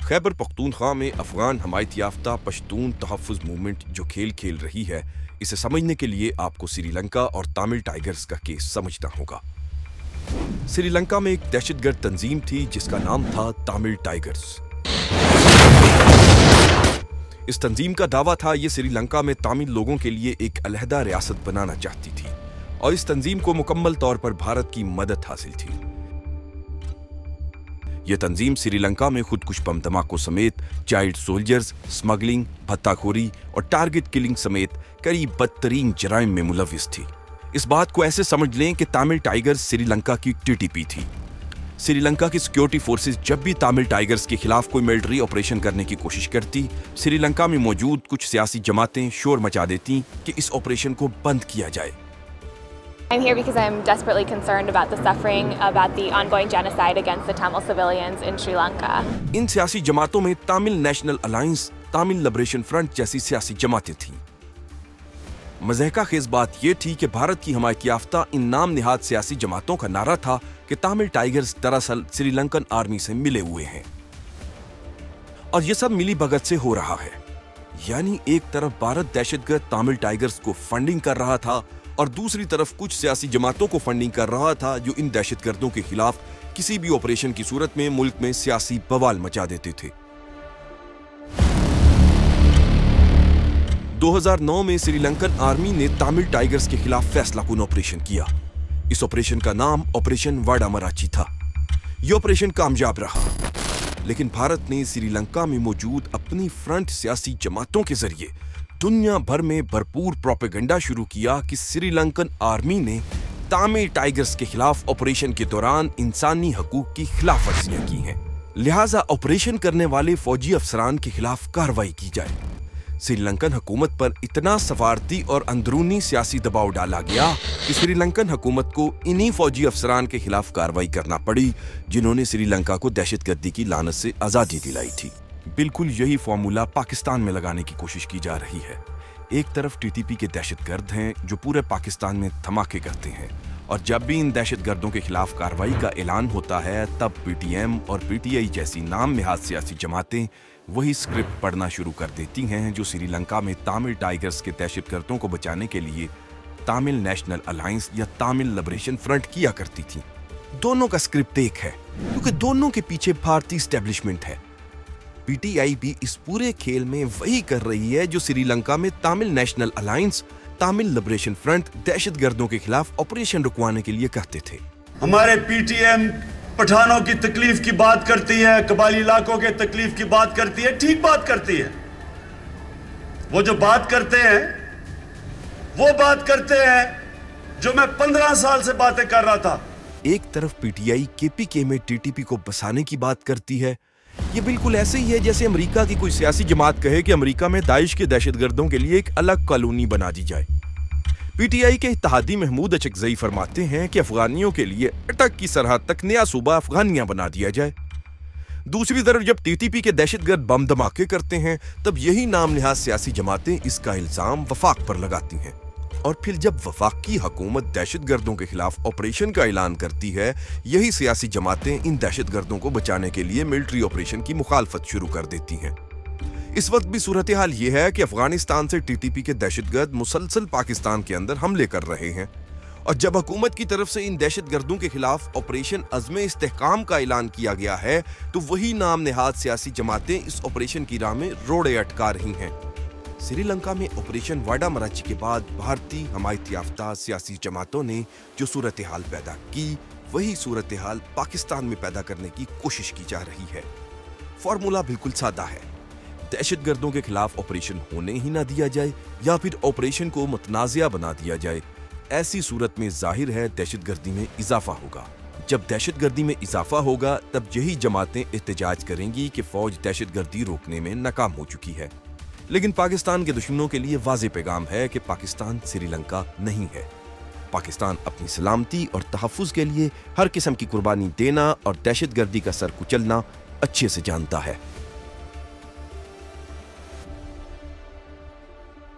खैबर पख्तूनख्वा में अफगान हमायत याफ्ता पश्तून तहफ़्फ़ुज़ मूवमेंट जो खेल खेल रही है, इसे समझने के लिए आपको श्रीलंका और तमिल टाइगर्स का केस समझना होगा। श्रीलंका में एक दहशतगर्द तंजीम थी जिसका नाम था तमिल टाइगर्स। इस तंजीम का दावा था ये श्रीलंका में तमिल लोगों के लिए एक अलहदा रियासत बनाना चाहती थी और इस तंजीम को मुकम्मल तौर पर भारत की मदद हासिल थी। यह तंजीम श्रीलंका में खुदकुश बम धमाकों समेत चाइल्ड सोल्जर्स, स्मगलिंग, भत्ताखोरी और टारगेट किलिंग समेत कई बदतरीन जराइम में मुलविस थी। इस बात को ऐसे समझ लें कि तमिल टाइगर्स श्रीलंका की टीटीपी थी। श्रीलंका की सिक्योरिटी फोर्सेस जब भी तमिल टाइगर्स के खिलाफ कोई मिलिट्री ऑपरेशन करने की कोशिश करती, श्रीलंका में मौजूद कुछ सियासी जमातें शोर मचा देती कि इस ऑपरेशन को बंद किया जाए। I'm here because I'm desperately concerned about the suffering, about the ongoing genocide against the Tamil civilians in Sri Lanka. इन सियासी जमातों में Tamil National Alliance, Tamil Liberation front जैसी सियासी जमातें थीं। मज़हका खेज बात यह थी कि भारत की हमायत याफ्ता इन नाम निहाद सियासी जमातों का नारा था कि तमिल टाइगर्स दरअसल श्रीलंकन आर्मी से मिले हुए हैं और यह सब मिली भगत से हो रहा है। यानी एक तरफ भारत दहशतगर्द तमिल टाइगर्स को फंडिंग कर रहा था और दूसरी तरफ कुछ सियासी जमातों को फंडिंग कर रहा था जो इन दहशतगर्दों के खिलाफ किसी भी ऑपरेशन की सूरत में मुल्क में सियासी बवाल मचा देते थे। 2009 में श्रीलंकन आर्मी ने तमिल टाइगर्स के खिलाफ फैसलाकुन ऑपरेशन किया। इस ऑपरेशन का नाम ऑपरेशन वाडामराची था। यह ऑपरेशन कामयाब रहा, लेकिन भारत ने श्रीलंका में मौजूद अपनी फ्रंट सियासी जमातों के जरिए दुनिया भर में भरपूर प्रोपेगेंडा शुरू किया कि श्रीलंकन आर्मी ने तमिल टाइगर्स के खिलाफ ऑपरेशन के दौरान इंसानी हकूक की खिलाफ वर्जियां की हैं। लिहाजा ऑपरेशन करने वाले फौजी अफसरान के खिलाफ कार्रवाई की जाए। श्रीलंकन हुकूमत पर इतना सफारती और अंदरूनी सियासी दबाव डाला गया कि श्रीलंकन हुकूमत को इन्हीं फौजी अफसरान के खिलाफ कार्रवाई करना पड़ी जिन्होंने श्रीलंका को दहशतगर्दी की लानत से आज़ादी दिलाई थी। बिल्कुल यही फॉर्मूला पाकिस्तान में लगाने की कोशिश की जा रही है। एक तरफ टीटीपी के दहशतगर्द हैं जो पूरे पाकिस्तान में धमाके करते हैं और जब भी इन दहशतगर्दों के खिलाफ कार्रवाई का ऐलान होता है तब पीटीएम और पीटीआई जैसी नाम निहाद सियासी जमातें वही स्क्रिप्ट पढ़ना शुरू कर देती हैं जो श्रीलंका में तमिल टाइगर्स के दहशतगर्दों को बचाने के लिए तमिल नेशनल अलायंस या तमिल लिबरेशन फ्रंट किया करती थी। दोनों का स्क्रिप्ट एक है क्योंकि दोनों के पीछे भारतीय एस्टेब्लिशमेंट है। पीटीआई भी इस पूरे खेल में वही कर रही है जो श्रीलंका में Tamil National Alliance, Tamil Liberation Front दहशतगर्दों के खिलाफ ऑपरेशन रुकवाने के लिए कहते थे। हमारे पीटीएम पठानों की तकलीफ की बात करती है, कबायली इलाकों के तकलीफ की बात करती है, ठीक बात करती है। वो जो बात करते हैं वो बात करते हैं जो मैं 15 साल से बातें कर रहा था। एक तरफ पीटीआई केपीके में टीटीपी को बसाने की बात करती है। ये बिल्कुल ऐसे ही है जैसे अमेरिका की कोई सियासी जमात कहे कि अमेरिका में दाइश के दहशतगर्दों के लिए एक अलग कॉलोनी बना दी जाए। पीटीआई के इत्तेहादी महमूद अचकजई फरमाते हैं कि अफगानियों के लिए अटक की सरहद तक नया सूबा अफगानिया बना दिया जाए। दूसरी तरफ जब टीटीपी के दहशतगर्द बम धमाके करते हैं तब यही नाम निहाद सियासी जमातें इसका इल्जाम वफाक पर लगाती हैं और फिर जब वफाक की हुकूमत दहशतगर्दों के खिलाफ ऑपरेशन का ऐलान करती है, यही सियासी जमातें इन दहशतगर्दों को बचाने के लिए मिलिट्री ऑपरेशन की मुखालफत शुरू कर देती हैं। इस वक्त भी सूरत हाल यह है कि अफगानिस्तान से टीटीपी के दहशतगर्द मुसलसल पाकिस्तान के अंदर हमले कर रहे हैं और जब हुकूमत की तरफ से इन दहशतगर्दों के खिलाफ ऑपरेशन अज़्म इस्तेहकाम का ऐलान किया गया है तो वही नाम निहाद सियासी जमातें इस ऑपरेशन की राह में रोड़े अटका रही हैं। श्रीलंका में ऑपरेशन वाडामराची के बाद भारतीय हमायत याफ्ता सियासी जमातों ने जो सूरत हाल पैदा की वही सूरत हाल पाकिस्तान में पैदा करने की कोशिश की जा रही है। फॉर्मूला बिल्कुल सादा है, दहशतगर्दों के खिलाफ ऑपरेशन होने ही ना दिया जाए या फिर ऑपरेशन को मुतनाज़िया बना दिया जाए। ऐसी सूरत में जाहिर है दहशतगर्दी में इजाफा होगा। जब दहशतगर्दी में इजाफा होगा तब यही जमातें एहतजाज करेंगी कि फौज दहशतगर्दी रोकने में नाकाम हो चुकी है। लेकिन पाकिस्तान के दुश्मनों के लिए वाज़ेह पैगाम है कि पाकिस्तान श्रीलंका नहीं है। पाकिस्तान अपनी सलामती और तहफ़्फ़ुज़ के लिए हर किस्म की कुर्बानी देना और दहशतगर्दी का सर कुचलना अच्छे से जानता है।